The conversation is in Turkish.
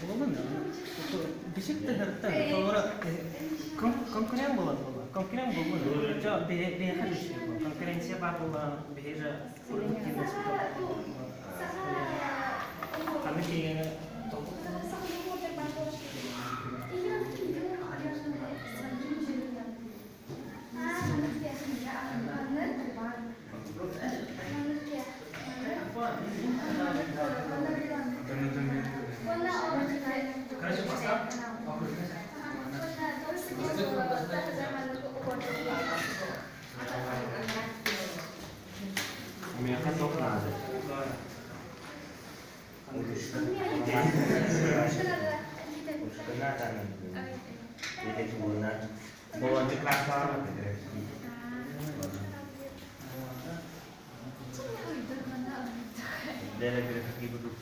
Bolanda. Bishik de harta. Ora konkuren bolanda. Konkuren bolanda. Jo be harus. Konkurensi apa bola behira produktivitas. Kami kaya Amerika çok nazik. Kenapa nih? Jadi sebulan bawa ke kantor dari kaki berdua.